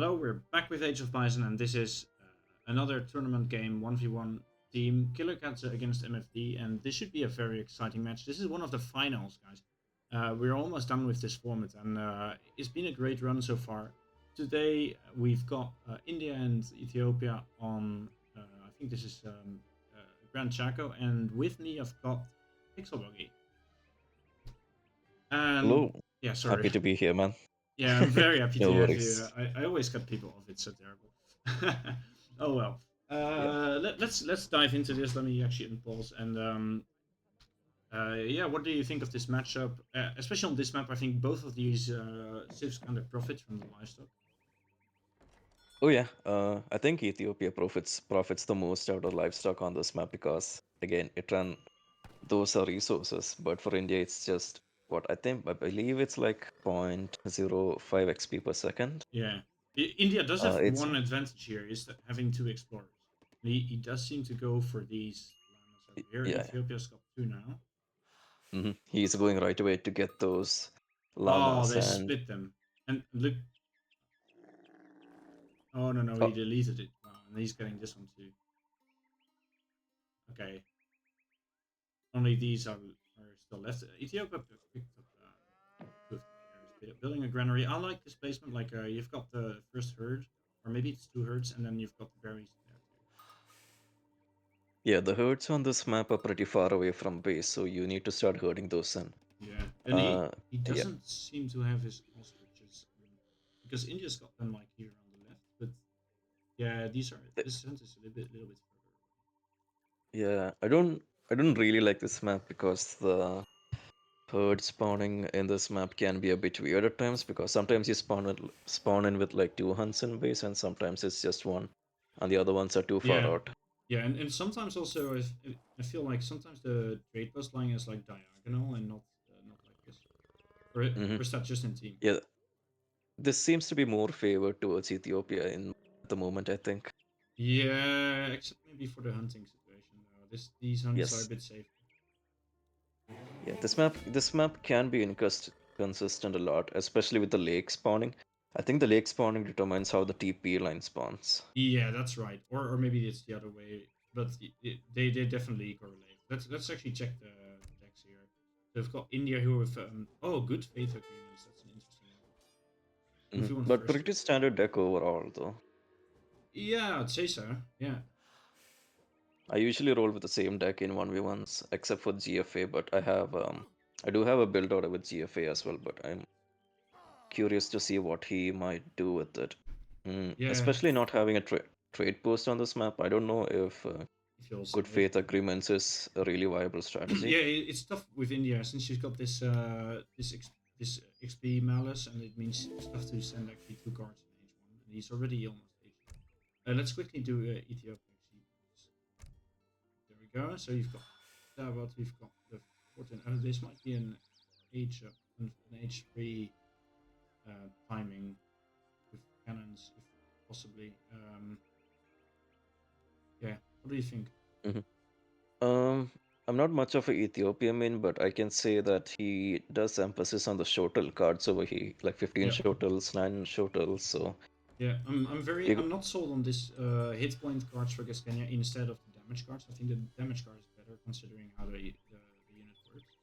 Hello, we're back with Age of Bison, and this is another tournament game, 1v1 team, Killekatze against MFD, and this should be a very exciting match. This is one of the finals, guys. We're almost done with this format, and it's been a great run so far. Today, we've got India and Ethiopia on, I think this is Grand Chaco, and with me, I've got Pixelbuggy. And, Hello. yeah, sorry. Happy to be here, man. Yeah, I'm very happy No to have you. worries. I always cut people off. It's so terrible. Oh well. Yeah. Let's dive into this. Let me actually unpause and yeah. What do you think of this matchup? Especially on this map, I think both of these civs kind of profit from the livestock. Oh yeah. I think Ethiopia profits the most out of livestock on this map because again, it run those are resources. But for India, it's just what I believe it's like 0.05 XP per second. Yeah, India does have It's one advantage here, is that having two explorers. He does seem to go for these llamas over here. yeah. Ethiopia's got two now. He's going right away to get those Oh, llamas they and split them. And look, oh no, he oh deleted it. Wow, and he's getting this one too. Okay, only these are still left. Ethiopia picked up two of the players. Building a granary. I like this placement. Like you've got the first herd, or maybe it's two herds, and then you've got the berries there yeah, the herds on this map are pretty far away from base, so you need to start herding those in. too. Yeah, and Uh, he yeah. doesn't seem to have his ostriches because India's got them like here on the left, but yeah, these are this hunt is a little bit further Yeah, I don't really like this map because the herd spawning in this map can be a bit weird at times because sometimes you spawn in with like two hunts in base and sometimes it's just one and the other ones are too away. far Yeah, out. yeah, and sometimes also I feel like sometimes the trade post line is like diagonal and not like this. hmm Or is that just in team? Yeah, this seems to be more favored towards Ethiopia in at the moment, I think. Yeah, except maybe for the hunting situation though. These hunts are a Yes. bit safer. Yeah, this map can be inconsistent a lot, especially with the lake spawning. I think the lake spawning determines how the TP line spawns. Yeah, that's right. Or maybe it's the other way, but they definitely correlate. Let's actually check the decks here. So we've got India who have good faith agreements. That's an interesting one. Who if you want But first? pretty standard deck overall though. Yeah, I'd say so. Yeah. I usually roll with the same deck in 1v1s, except for GFA, but I do have a build order with GFA as well, but I'm curious to see what he might do with it. Yeah. Especially not having a trade post on this map, I don't know if If you'll good send it. faith agreements is a really viable strategy. Yeah, it's tough with India since she's got this XP malice, and it means it's tough to send actually two cards in H1, and he's already almost H1. Let's quickly do Ethiopia. Actually. There we go. So you've got that. What we've got the 14. This might be an H3 timing with cannons, if possibly. Yeah. What do you think? Mhm. Um, I'm not much of a Ethiopia main, but I can say that he does emphasis on the shotel cards over here, like 15 Yeah. shotels, 9 shotels, so Yeah, you, I'm not sold on this hit point cards for Gascania instead of the damage cards. I think the damage card is better considering how the unit works.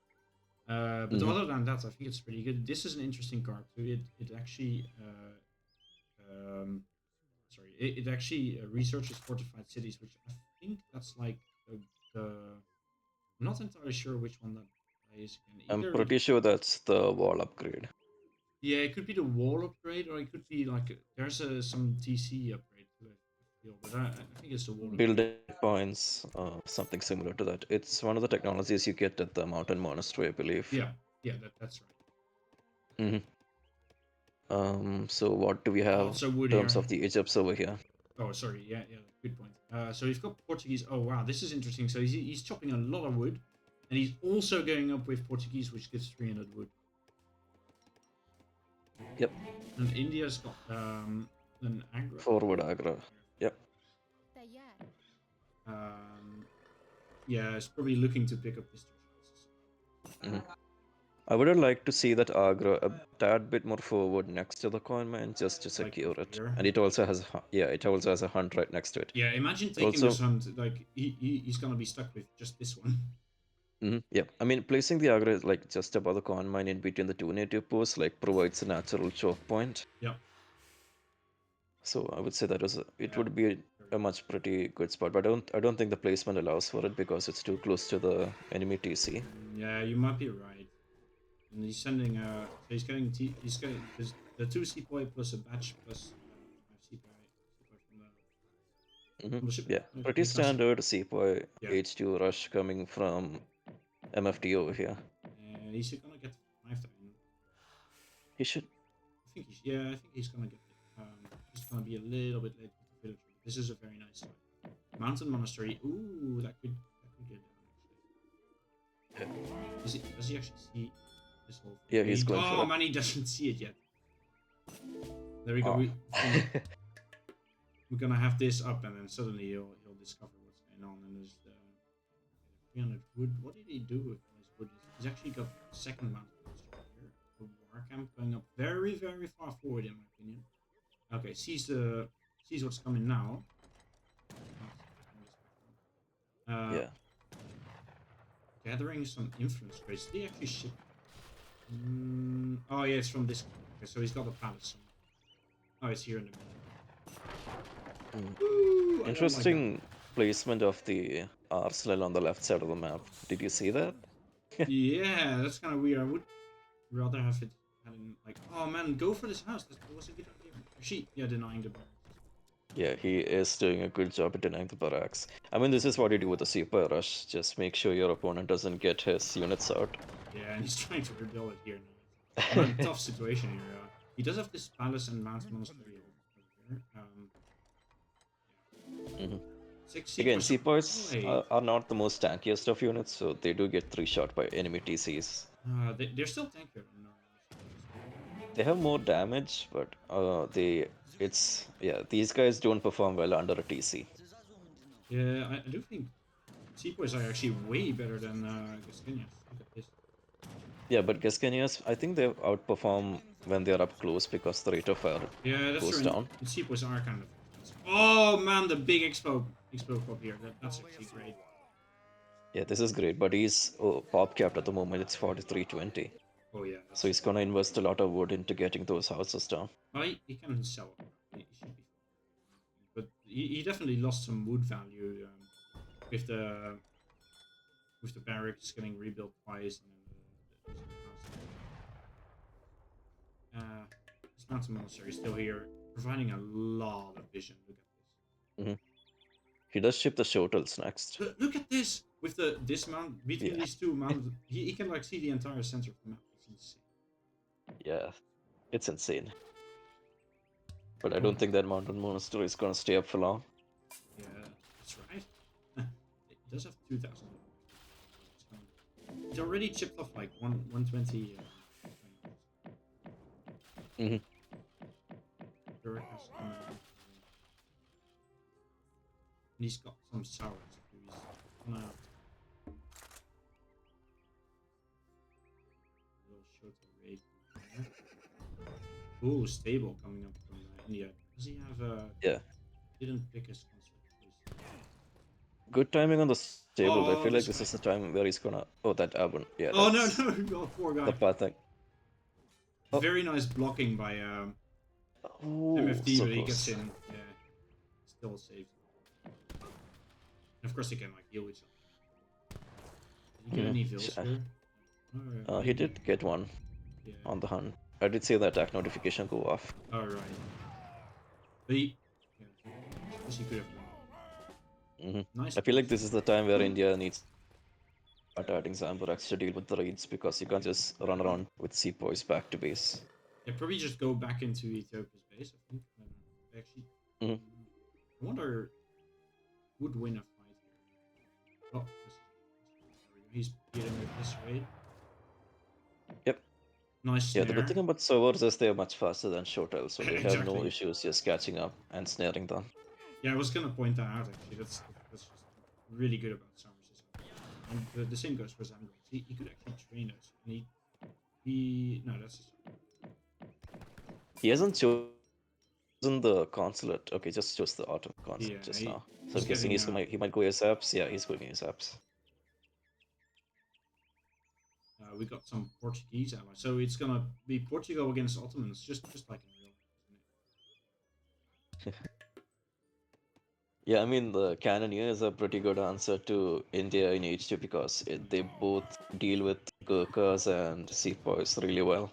But Mhm. other than that, I think it's pretty good. This is an interesting card too. It actually it actually researches fortified cities, which I think that's like the I'm not entirely sure which one that is. Again. I'm Either pretty sure that's the wall upgrade. yeah, it could be the wall upgrade, or it could be like there's some TC upgrade too. I feel, but I think it's the wall upgrade. Building points, something similar to that. It's one of the technologies you get at the mountain monastery, I believe. Yeah, yeah, that's right. hmm So what do we have Lots of in wood terms here. of the Egypts over here? Oh, sorry. Yeah, yeah, good point. So he's got Portuguese. Oh, wow, this is interesting. So he's chopping a lot of wood, and he's also going up with Portuguese, which gives 300 wood. Yep, And India's got an aggro. forward agra. Yep. Um, yeah, it's probably looking to pick up this. hmm I would have liked to see that aggro a tad bit more forward next to the coin mine just to Like secure it. here. And it also has yeah, it also has a hunt right next to it. Yeah, imagine It taking also this hunt. Like he's gonna be stuck with just this one. yeah, I mean placing the aggro like just above the coin mine in between the two native posts like provides a natural choke point. Yeah. So I would say that it Yeah. would be Very a much pretty good spot, but I don't think the placement allows for it because it's too close to the enemy TC. Yeah, you might be right. And he's sending so he's getting the two sepoy plus a batch plus five sepoy from the ship. Yeah, pretty Killekatze. standard Sepoy Yeah. H2 rush coming from MFT over here. He's gonna get 5 time. He should. I think he's gonna get it. Just gonna be a little bit late with the villager. But this is a very nice site. Mountain monastery. Ooh, that could get down actually. Does he actually see this whole thing? Yeah, he's going for Oh it. man, he doesn't see it yet. There we go. Oh. We're gonna have this up, and then suddenly he'll discover what's going on. And there's 300 wood. What did he do with all his wood? He's actually got second mountain monastery here. A war camp going up very far forward in my opinion. Okay, sees what's coming now. Yeah. Gathering some influence traits. Did he actually ship? Oh yeah, it's from this. Okay, so he's got a palace somewhere. Oh, it's here in the middle. Ooh, Interesting placement of the arsenal on the left side of the map. Did you see that? Yeah, that's kind of weird. I would rather have it having like, oh man, go for this house. That was a good idea. Actually, yeah, denying the barracks. Yeah, he is doing a good job at denying the barracks. I mean, this is what you do with the super rush. Just make sure your opponent doesn't get his units out. Yeah, and he's trying to rebuild it here now. It's a tough situation here. He does have this palace and mountain monastery over here. Again, sepoys are not the most tankiest of units, so they do get 3-shot by enemy TCs. They're still tankier. They have more damage, but these guys don't perform well under a TC. Yeah, I do think sepoys are actually way better than Gasconians. Look at this. Yeah, but Gasconians, I think they outperform when they're up close because the rate of fire goes down. And sepoys are kind of. Oh man, the big expo pop here. That's actually great. Yeah, this is great, but he's pop capped at the moment. It's 4320. Oh yeah. So he's gonna invest a lot of wood into getting those houses down. Well, he can sell it. He should be fine. But he definitely lost some wood value with the barracks getting rebuilt twice and then the this mountain monastery is still here, providing a lot of vision. Look at this. He does ship the shotels next. Look at this with this mount between these two mountains. He can like see the entire center of the map. It's insane. Yeah, it's insane. But I don't think that mountain monastery is gonna stay up for long. Yeah, that's right. It does have 2,000. It's already chipped off like 120. And he's got some sours. Ooh, stable coming up from India. Does he have a? Yeah. Didn't pick his concert. Good timing on the stable. I feel like this is the time where he's gonna. Oh, that Abun. Yeah. Oh no! Oh, poor guy. The path thing. Oh. Very nice blocking by MFT, so but he close. gets in. Yeah, still safe. And of course, he can like heal each other. Did he get any vills here? He did get one on the hunt. I did see the attack notification go off. Alright. But he could have won. Nice. I feel like this is the time where India needs adding Zamburaks to deal with the raids because you can't just run around with sepoys back to base. Yeah, probably just go back into Ethiopia's base, I think. Actually, I wonder who would win a fight here. Oh, he's beating with this raid. Yep. Nice snare. Yeah, the good thing about servers is they're much faster than Shotel, so they have no issues just catching up and snaring them. Yeah, I was gonna point that out actually. That's just really good about Summers. And the same goes for Sunbros. He could actually train us, and No, that's his. He hasn't chosen the consulate. Okay, just chose the Ottoman Yeah, consulate just now. So he's I'm guessing getting. he might go ASAPs. Yeah, he's going ASAPs. We got some Portuguese allies, so it's gonna be Portugal against Ottomans, just like in real life, isn't it? Yeah, I mean the Cannoneer is a pretty good answer to India in H2 because they both deal with Gurkhas and Sepoys really well.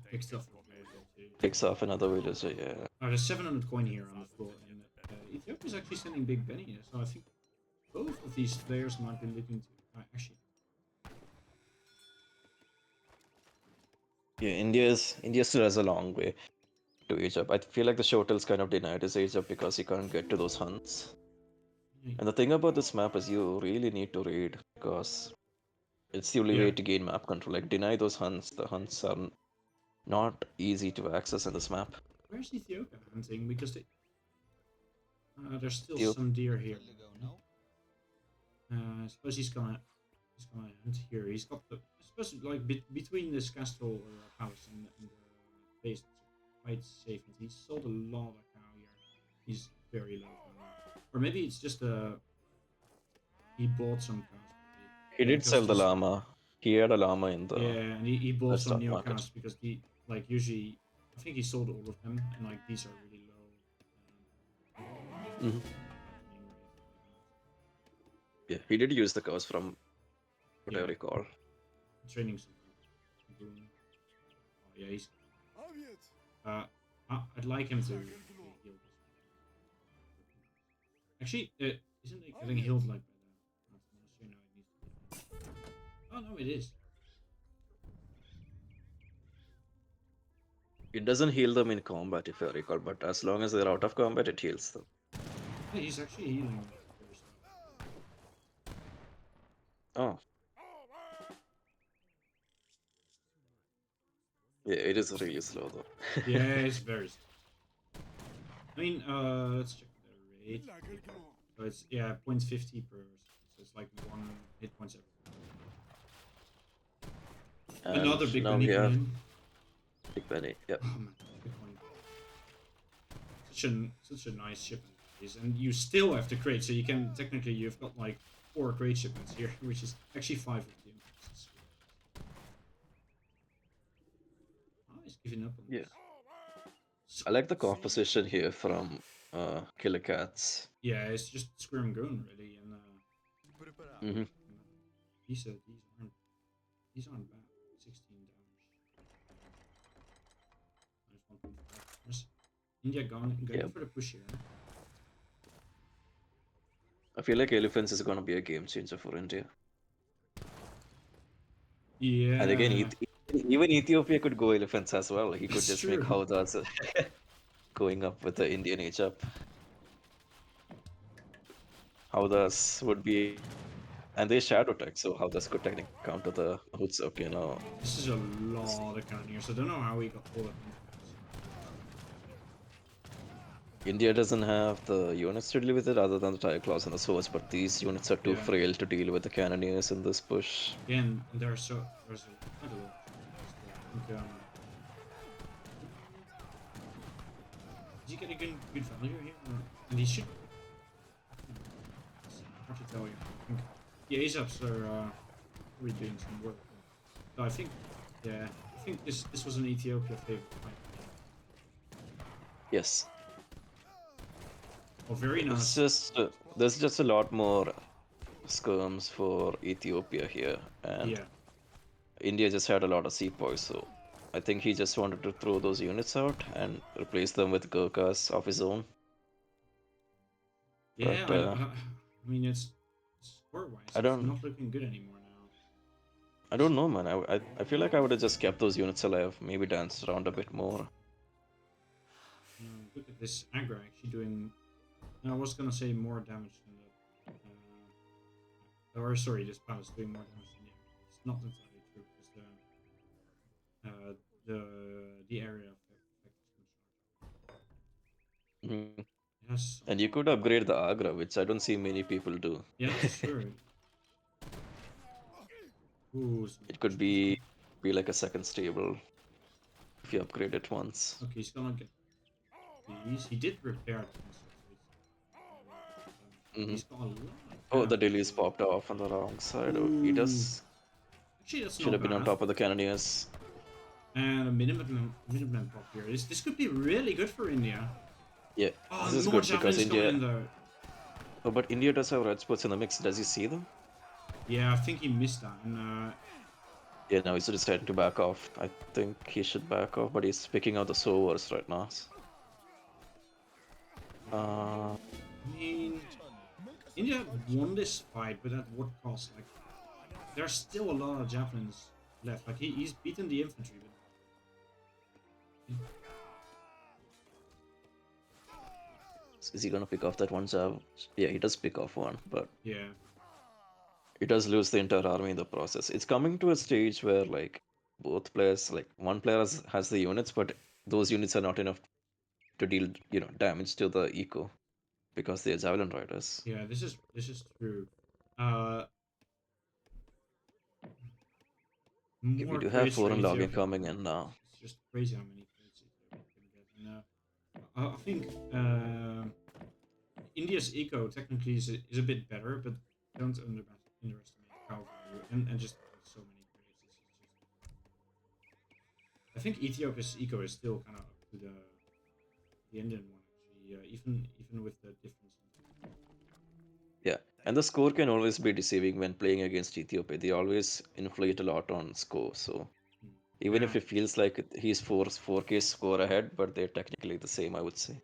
Picked up from there too. Picks off another villager, yeah. There's 700 coin here on the floor, and Ethiopia is actually sending Big Benny, so I think both of these players might be looking to actually. Yeah, India still has a long way to age up. I feel like the Shotel's kind of denied his age up because he can't get to those hunts. And the thing about this map is you really need to raid because it's the only Yeah. way to gain map control. Like deny those hunts. The hunts are not easy to access in this map. Where's Ethiopia hunting? Because there's still Ethiopia. some deer here. I suppose he's gonna hunt here. He's got the I suppose like between this castle or palace and the base, it's quite safe. And he sold a lot of cow here. He's very low value. Or maybe it's just he bought some cows. He did Because sell the this llama. He had a llama in the yeah, and he bought some stock neo market. cows because the like usually I think he sold all of them and like these are really low. Mhm. Yeah, he did use the cows from what I recall. Training some people. Oh yeah, he's. I'd like him to heal this. Actually, isn't it getting healed like by the monastery? No, it needs to be. Oh no, it is. It doesn't heal them in combat, if I recall, but as long as they're out of combat, it heals them. Yeah, he's actually healing very slow. Oh. Yeah, it is really slow though. Yeah, it's very slow. I mean, let's check the rate. So it's 0.50 per. So it's like 1 hit points every. And Another big now Benny we coming have in. Big Benny. Yep. Oh man, Bitcoin. Such a nice shipment, and you still have to crate. So you can technically you've got like 4 crate shipments here, which is actually 5 of the impulses. Oh, he's giving up on Yeah. this. So, I like the composition here from Killekatze. yeah, it's just Squirm and Goon really, and Mm-hmm. these aren't bad. 16 damage. Minus 1.5. India going Yep. for the push here. I feel like Elephants is gonna be a game changer for India. Yeah. And again, even Ethiopia could go Elephants as well. He could It's just make true. Howdahs going up with the Indian age up. Howdahs would be, and they shadow tech, so Howdahs could technically counter the hoods up, you know. This is a lot of cannoneers. I don't know how he got all of them. India doesn't have the units to deal with it other than the Tire Claws and the Swords, but these units are too Yeah. frail to deal with the Cannoneers in this push. Yeah, and there's quite a lot. I think, did you get a good value here? And he should. It's hard to tell you. I think the ASAPs are really doing some work. So I think, I think this was an Ethiopia favorite. Yes. Oh, very nice. It's just there's just a lot more skirms for Ethiopia here, and Yeah. India just had a lot of sepoys, so I think he just wanted to throw those units out and replace them with Gurkhas of his own. Yeah, But I mean, it's score-wise, I it's don't not looking good anymore now. I don't know, man. I feel like I would have just kept those units alive, maybe danced around a bit more. Look at this aggro actually doing. I was gonna say more damage than that. Or sorry, this palace doing more damage than the aggro. It's not entirely true because the area effect is much larger. Mhm. Yes. And you could upgrade the Agra, which I don't see many people do. Yeah, that's true. Ooh, It could be be like a second stable if you upgrade it once. Okay, he's gonna get these. He did repair them, so Hmm. he's got a lot of Oh, the damage. dailies popped off on the wrong side. Oh, he Ooh. does. Actually, that's Should not have been on bad. top of the Cannoneers. And a minimum pop here. This could be really good for India. Yeah, Oh, this is more good because javelins coming in India. though. Oh, but India does have red spots in the mix. Does he see them? Yeah, I think he missed that. And Yeah, now he's deciding to back off. I think he should back off, but he's picking out the sowers right now. I mean, India won this fight, but at what cost? Like, there's still a lot of javelins left. Like, he's beaten the infantry, but Is he gonna pick off that one jab? Yeah, he does pick off one, but yeah, he does lose the entire army in the process. It's coming to a stage where like both players, like one player has the units, but those units are not enough to deal, damage to the eco because they're javelin riders. yeah. This is true. Uh, Okay, we more do have crates for foreign logging Ethiopia. coming in now. It's just crazy how many crates Ethiopia can get. And I think India's eco technically is a bit better, but don't underestimate power value and just so many crates. It's just I think Ethiopia's eco is still kind of up to the Indian one actually. Even with the difference. Yeah, and the score can always be deceiving when playing against Ethiopia. They always inflate a lot on score, so even Yeah, if it feels like he's 4K score ahead, but they're technically the same, I would say.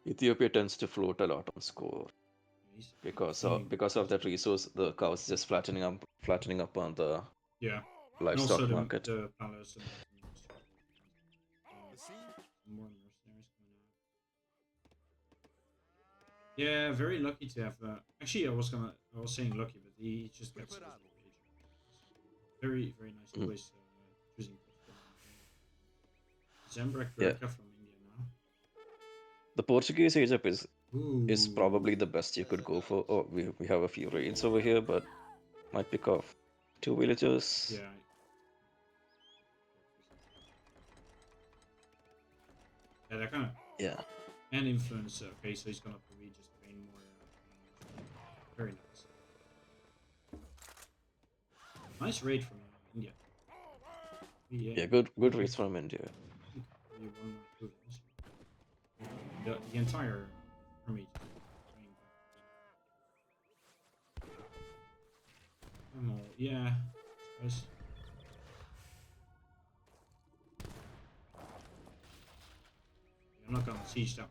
Ethiopia tends to float a lot on score he's because gaining. of that resource. The cows just flattening up on the Yeah, and also livestock market. the palace and more mercenaries coming out. Yeah, very lucky to have. Actually, I was saying lucky, but he just gets his age. Very very nice Mhm. choice choosing Portugal. Zambrak Yeah, Gurkha from India now. the Portuguese age up is Ooh, probably the best you could go for. Oh, we have a few raids over here, but might pick off 2 villagers. yeah. Yeah, that kind of Yeah. and influence. Okay, so he's gonna probably just train more. Very nice. Nice raid from India. Yeah, Yeah, good we rates from India. could probably one more good also. The entire army just running back. Yeah, guys. I'm not gonna siege that one.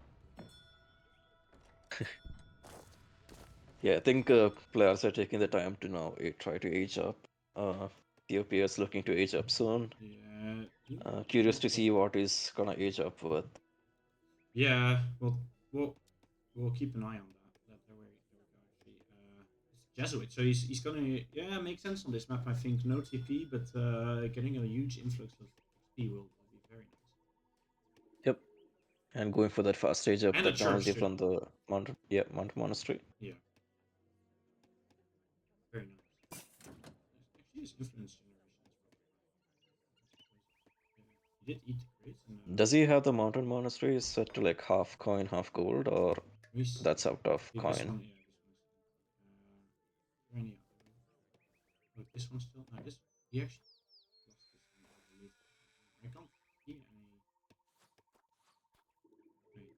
Yeah, I think players are taking the time to now try to age up. Ethiopia is looking to age up soon. Yeah. Curious to see what is gonna age up with. Yeah. We'll we'll keep an eye on that. There we go. Actually, it's Jesuit, so he's gonna make sense on this map. I think no TP, but getting a huge influx of XP will be very nice. Yep, and going for that fast age up And a church technology too. from the Mount Monastery. Yeah, very nice. Actually, his influence generation is rather high. That's crazy. Yeah, he did eat the crates and Does he have the Mountain Monastery set to like half coin, half gold, or we see. that's out of This coin? one, yeah, this one's still. Is there any other? Oh, this one's still. No, this he actually lost this one, I believe. I can't see any. Wait,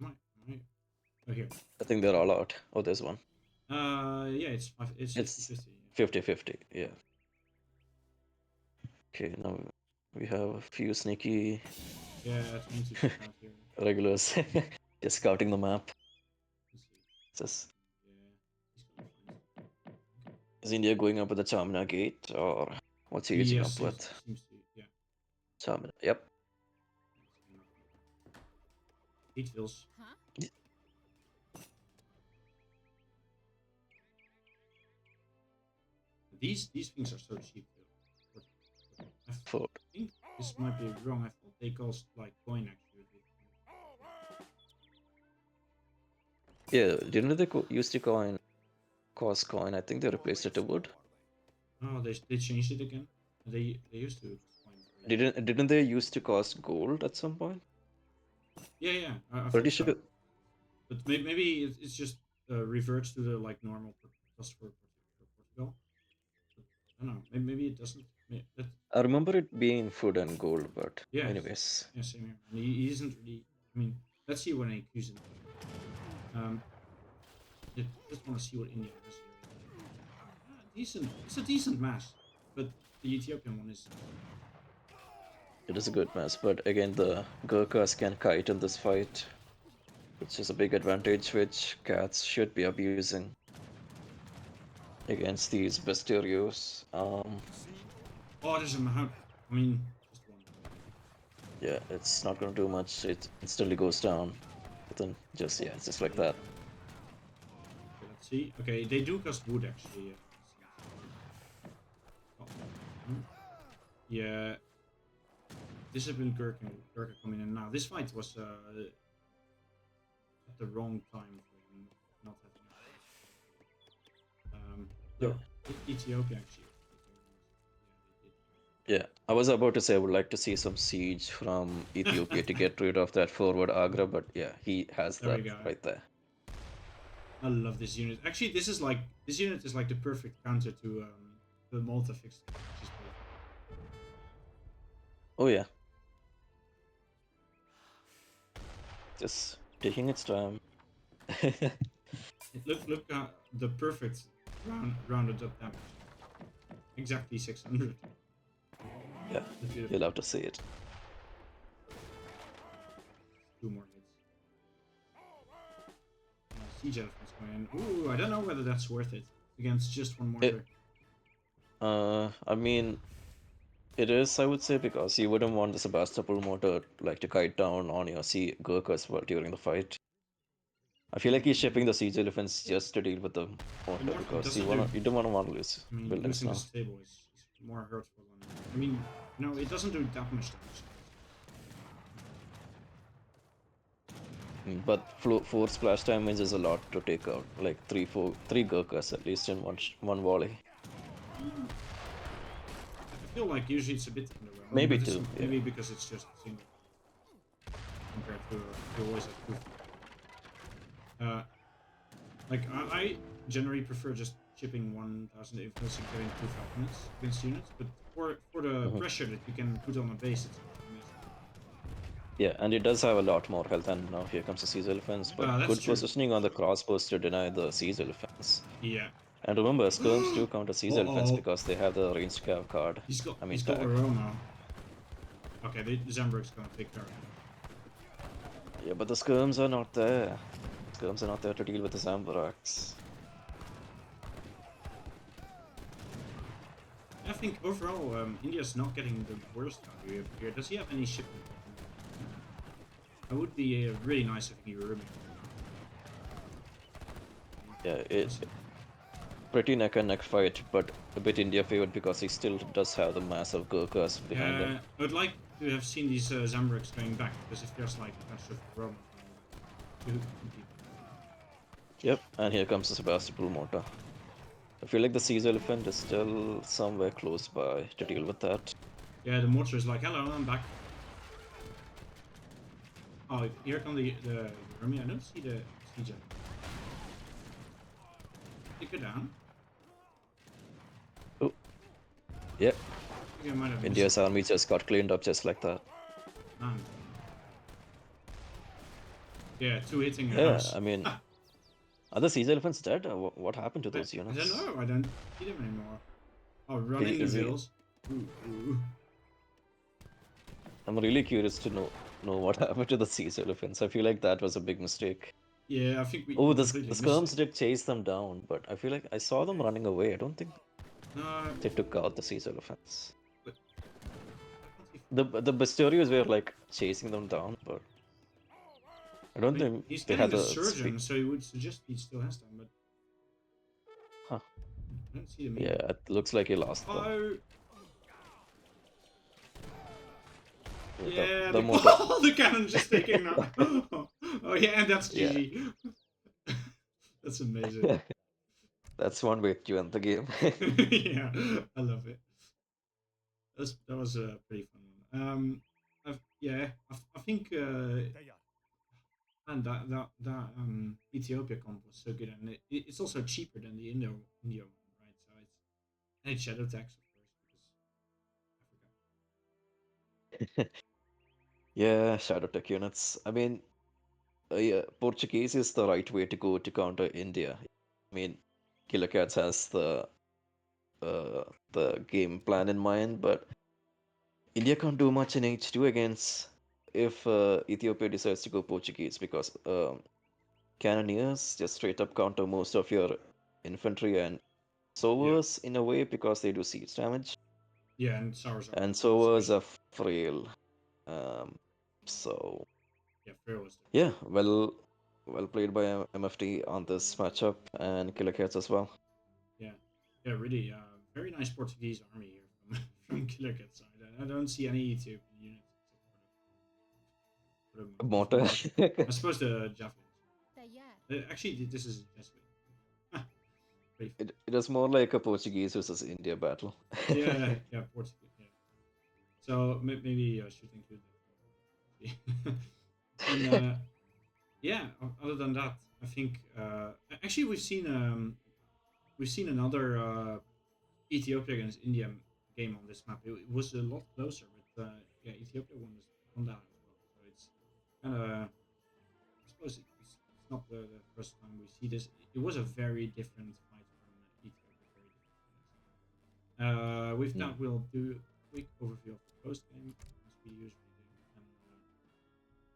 am I? Oh, here. I think they're all out. Oh, there's one. Yeah, it's 50 It's 50. 50-50. Yeah. Okay, now we have a few sneaky Yeah, trying to check out here. regulars just scouting the map. Let's see. Just Yeah, he's gonna find something. is India going up with the Chamina gate or what's he aging Yes, up with? seems to. Yeah. Chamina. Yep. That's enough. Eight fills. Y- These things are so cheap though. I For think this might be wrong. I thought they cost like coin actually. yeah, didn't they used to coin cost coin. I think they replaced it to wood. Oh, they changed it again. They used to coin for it. Didn't they used to cost gold at some point? Yeah. I Pretty thought sure. so. But maybe it's just reverts to the like normal cost for Portugal. But I don't know. Maybe it doesn't. I remember it being food and gold, but Yeah, anyways. yeah, same here. And he isn't really. I mean, let's see when he accuse him. I just want to see what India has here. Decent. It's a decent match, but the Ethiopian one is. It is a good match, but again, the Gurkhas can kite in this fight, which is a big advantage which cats should be abusing against these Bestiarios. Oh, there's a mount. I mean, just one. Yeah, it's not gonna do much. It instantly goes down. But then it's just like that. Okay, let's see. Okay, they do cost wood actually. Oh. Yeah. Disciplined Gurkha coming in now. This fight was at the wrong time for him not having. Ethiopia actually. Yeah, I was about to say I would like to see some siege from Ethiopia to get rid of that forward Agra, but yeah, he has There we that go. right there. I love this unit. Actually, this unit is like the perfect counter to the Malta fixed. Oh yeah. Just taking its time. Look at the perfect rounded up damage. Exactly 600. Yeah, you'll have to see it. 2 more hits. Siege elephants going in. Ooh, I don't know whether that's worth it against just one mortar. I mean, it is, I would say, because you wouldn't want the Sebastopol mortar like to kite down on your sea Gurkhas during the fight. I feel like he's shipping the siege elephants just to deal with the mortar because you don't want to lose buildings losing now. the stable is more hurtful than. I mean, no, it doesn't do that much damage. But 4 splash damage is a lot to take out, like 3 Gurkhas at least in one volley. I feel like usually it's a bit underwhelming. Maybe 2. Maybe because it's just single compared to always like 2. Like I generally prefer just chipping 1,000 influence and getting 2 falconets against units, but for the pressure that you can put on a base, it's amazing. Yeah, and it does have a lot more health, and now here comes the siege elephants, but good positioning on the crossbows to deny the siege elephants. Yeah. And remember, skirms do counter siege elephants because they have the ranged cav card. He's got Aroma. Okay, the Zambrook's gonna take care of him. Yeah, but the skirms are not there. Skirms are not there to deal with the Zambaraks. I think overall, India's not getting the worst value here. Does he have any shipping? It would be really nice if he were. Yeah, it's pretty neck and neck fight, but a bit India favored because he still does have the massive Gurkhas behind him. I would like to have seen these Zambrooks going back, because if there's like a bunch of Romans, Yep, and here comes the Sebastopol mortar. I feel like the siege elephant is still somewhere close by to deal with that. Yeah, the mortar is like, hello, I'm back. Oh, here come the army. I don't see the siege. Take it down. Oh, yeah. I India's army just got cleaned up just like that. Man. Yeah, 2 hitting. Yeah, I mean, are the siege elephants dead? What happened to those units? I don't know. I don't see them anymore. Oh, running the hills. I'm really curious to know what happened to the siege elephants. I feel like that was a big mistake. Yeah, I think we. Oh, the skirms did chase them down, but I feel like I saw them running away. I don't think they took out the siege elephants. The Bastorios were like chasing them down, but I don't think he's they getting had the surgeon, so he would suggest he still has them, but huh. I don't see them. Yeah, it looks like he lost them. Oh. Yeah, the cannon just taking now. Oh yeah, and that's GG. That's amazing. That's one way to end the game. Yeah, I love it. That was a pretty fun one. Yeah, I think and that Ethiopia comp was so good, and it's also cheaper than the India one, right? So it's shadow tax, of course, because Africa. Yeah, Shadow Tech units. I mean, yeah, Portuguese is the right way to go to counter India. I mean, Killekatze has the game plan in mind, but India can't do much in H2 against if Ethiopia decides to go Portuguese because Cannoneers just straight up counter most of your infantry and Yeah, sowers in a way because they do siege damage, yeah, and SARS are and really sowers are special. frail. Um, so Yeah, Pharaoh was yeah, well played by MFT on this matchup and Killer Cats as well. yeah, yeah, really, very nice Portuguese army here from from Killekatze side. I don't see any Ethiopian units except for the beautiful Mortar. mortar. I suppose the javelins. Actually, this is a Jesuit. Pretty fun. It was more like a Portuguese versus India battle. Yeah, yeah, Portuguese. Yeah. So maybe I should include that. And yeah, other than that, I think actually we've seen another Ethiopia against India game on this map. It was a lot closer, but yeah, Ethiopia won that as well. So it's kind of I suppose it's not the first time we see this. It was a very different fight from Ethiopia, very different players. With Hmm. that, we'll do a quick overview of the post game as we usually do, and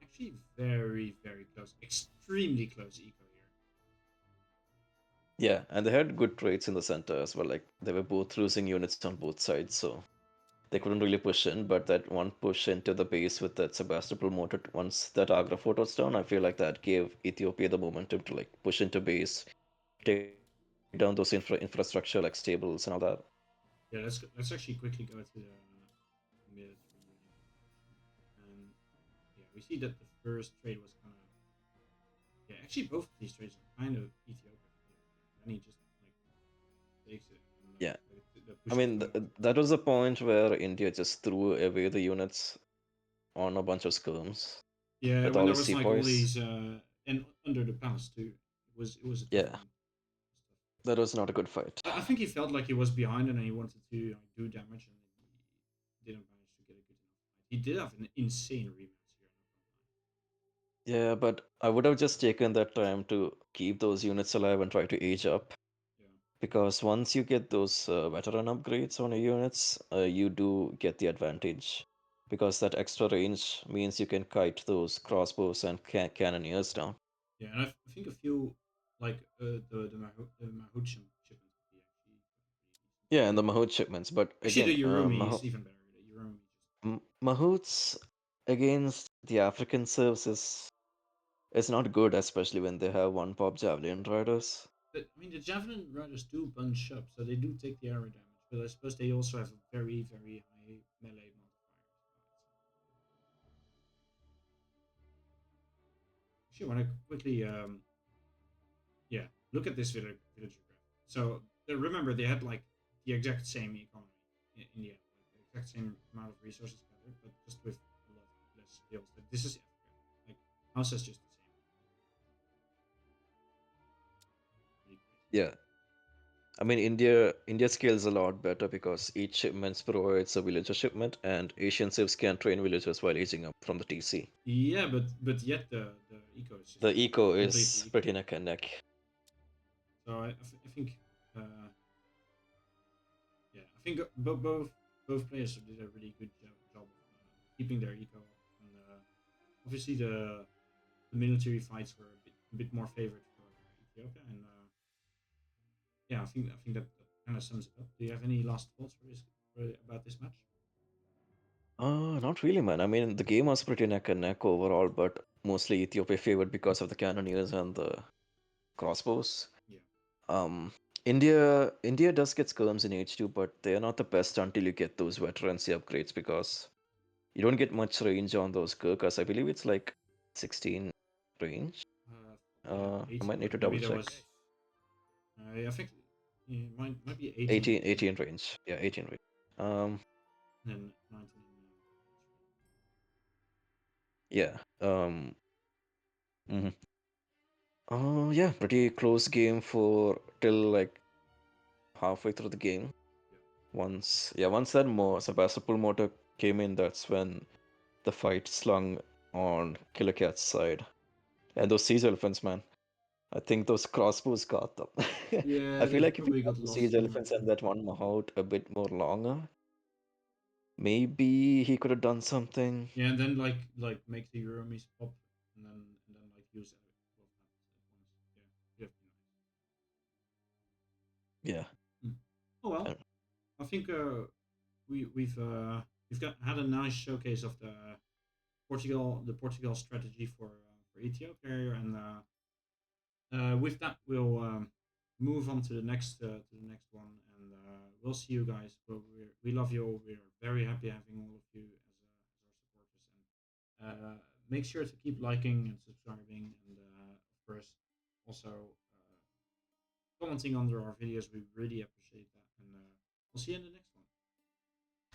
actually very close, extremely close eco here. Yeah, and they had good traits in the center as well. Like they were both losing units on both sides, so they couldn't really push in. But that one push into the base with that Sebastopol mortar, once that Agra fort was down, I feel like that gave Ethiopia the momentum to like push into base, take down those infrastructure like stables and all that. Yeah, let's actually quickly go to the military unit information, and yeah, we see that the first trade was kind of yeah. Actually, both of these trades are kind of Ethiopia favored here. Then he just like takes it, and Yeah, the I push mean through. that was the point where India just threw away the units on a bunch of skirms Yeah, with when all there his was like all sepoys. these and under the palace too. It was a Yeah, different stuff. that was not a good fight. I think he felt like he was behind and he wanted to do damage and he didn't manage to get a good enough fight. He did have an insane rematch here. Yeah, but I would have just taken that time to keep those units alive and try to age up. Yeah, Because once you get those veteran upgrades on your units, you do get the advantage. Because that extra range means you can kite those crossbows and cannoneers down. yeah, and I think a few like the Mahout shipments would be actually pretty decent. Yeah, and the Mahout shipments. But Actually, again, the Urumi is even better. The Urumi just Mahouts against the African serfs is not good, especially when they have one pop javelin riders. I mean, the javelin riders do bunch up, so they do take the arrow damage, but I suppose they also have a very high melee multiplier as well. Actually, I want to quickly, yeah, look at this villager graph. So remember, they had like the exact same economy in the end, like the exact same amount of resources gathered, but just with a lot less skills. Like, this is Africa. Like House is just the same. Pretty crazy. Yeah, I mean India scales a lot better because each shipment provides a villager shipment, and Asian serfs can train villagers while aging up from the TC. Yeah, but yet the eco is just The eco completely is equal. pretty neck and neck. So I think yeah, I think both players did a really good job of keeping their eco up, and obviously the military fights were a bit more favored for Ethiopia, and yeah, I think that kind of sums it up. Do you have any last thoughts about this match? Not really, man. I mean, the game was pretty neck and neck overall, but mostly Ethiopia favored because of the cannoneers and the crossbows. Yeah, Um, India does get skirms in H2, but they're not the best until you get those veterancy upgrades because you don't get much range on those Gurkhas. I believe it's like 16 range. yeah, I might 18, need but to maybe double there check. was. I think Yeah, might be 18 18, and 18 range. Yeah, 18 range. Um, then 19 yeah. Mhm. Oh, yeah, pretty close game for till like halfway through the game. yeah. Once that Sebastopol motor came in, that's when the fight slung on Killekatze's side. And those siege elephants, man. I think those crossbows got them. I Yeah, feel they like if he probably got got the lost siege somewhere elephants too. and that one Mahout a bit more longer, maybe he could have done something. Yeah, and then like make the Euromies pop, and then like use both weapons at once. Yeah, you have to be Yeah. nice. Oh well, I- I think we've got had a nice showcase of the Portugal strategy for Ethiopia, and with that we'll move on to the next one, and we'll see you guys. We love you all. We're very happy having all of you as our supporters, and make sure to keep liking and subscribing, and of course also commenting under our videos. We really appreciate that, and we'll see you in the next one.